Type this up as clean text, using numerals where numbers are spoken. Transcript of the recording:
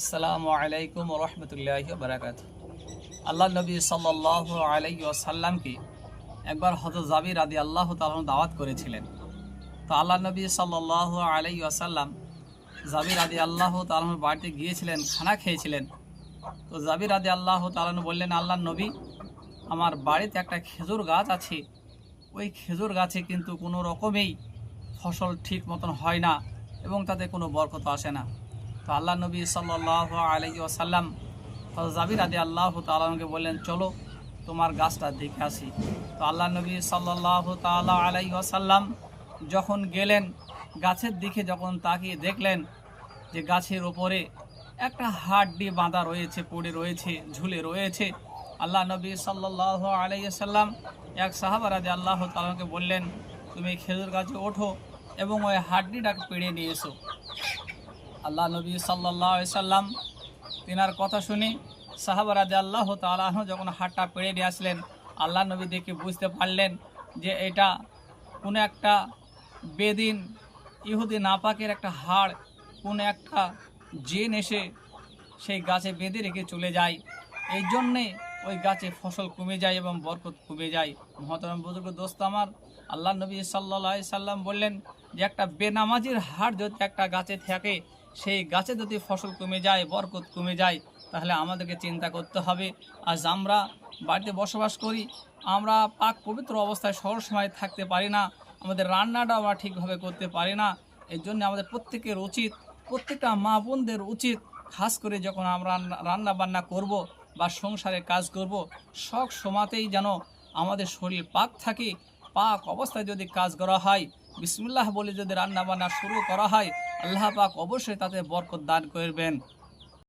আসসালামু আলাইকুম রহমতুল্লাহি বারাকাতুহু। আল্লাহ নবী সাল্লাল্লাহু আলাইহি ওয়াসাল্লামকে একবার হযরত জাবির রাদিয়াল্লাহু তাআলা দাওয়াত করেছিলেন। তো আল্লাহ নবী সাল্লাল্লাহু আলাইহি ওয়াসাল্লাম জাবির রাদিয়াল্লাহু তাআলার বাড়িতে গিয়েছিলেন, খানা খেয়েছিলেন। তো জাবির রাদিয়াল্লাহু তাআলা বললেন, আল্লাহর নবী, আমার বাড়িতে একটা খেজুর গাছ আছে, ওই খেজুর গাছে কিন্তু কোনো রকমেই ফসল ঠিক মতন হয় না এবং তাতে কোনো বরকত আসে না। তো আল্লাহ নবী সাল্লাল্লাহু আলাইহি ওয়াসাল্লাম হযরত জাবির রাদিয়াল্লাহু তাআলাকে বললেন, চলো তোমার গাছটা দেখে আসি। তো আল্লাহ নবী সাল্লাল্লাহু তাআলা আলাইহি ওয়াসাল্লাম যখন গেলেন, গাছের দিকে যখন তাকিয়ে দেখলেন যে গাছের ওপরে একটা হাড্ডি বাঁধা রয়েছে, পড়ে রয়েছে, ঝুলে রয়েছে। আল্লাহ নবী সাল্লাল্লাহু আলাইহি ওয়াসাল্লাম এক সাহাবা রাদিয়াল্লাহু তাআলাকে বললেন, তুমি খেজুর গাছে ওঠো এবং ওই হাড্ডিটাকে পেড়ে নিয়ে এসো। আল্লাহ নবী সাল্লাল্লাহু আলাইহি সাল্লাম তিনার কথা শুনে সাহাবা রাদিয়াল্লাহু তাআলা যখন হাড়টা পেড়ে নিয়ে আসলেন, আল্লাহ নবী দেখে বুঝতে পারলেন যে এটা কোনো একটা বেদিন ইহুদি নাপাকের একটা হাড়, কোনো একটা জিন এসে সেই গাছে বেঁধে রেখে চলে যায়। এই জন্যে ওই গাছে ফসল কমে যায় এবং বরকত কমে যায়। মহতরম বুজুর্গ দোস্ত আমার, আল্লাহ নবী সাল্লাল্লাহু আলাইহি সাল্লাম বললেন যে একটা বেনামাজির হাড় যদি একটা গাছে থাকে, সেই গাছে যদি ফসল কমে যায়, বরকত কমে যায়, তাহলে আমাদেরকে চিন্তা করতে হবে। আজ আমরা বাড়িতে বসবাস করি, আমরা পাক পবিত্র অবস্থায় সবসময় থাকতে পারি না, আমাদের রান্নাটা আমরা ঠিকভাবে করতে পারি না। এর জন্য আমাদের প্রত্যেকের উচিত, প্রত্যেকটা মা বোনদের উচিত, খাস করে যখন আমরা রান্না বান্না করব বা সংসারে কাজ করব, সব সময়তেই যেন আমাদের শরীর পাক থাকে। পাক অবস্থায় যদি কাজ করা হয়, বিসমিল্লাহ বলে যদি রান্না বান্না শুরু করা হয়, আল্লাহ পাক অবশ্যই তাতে বরকত দান করবেন।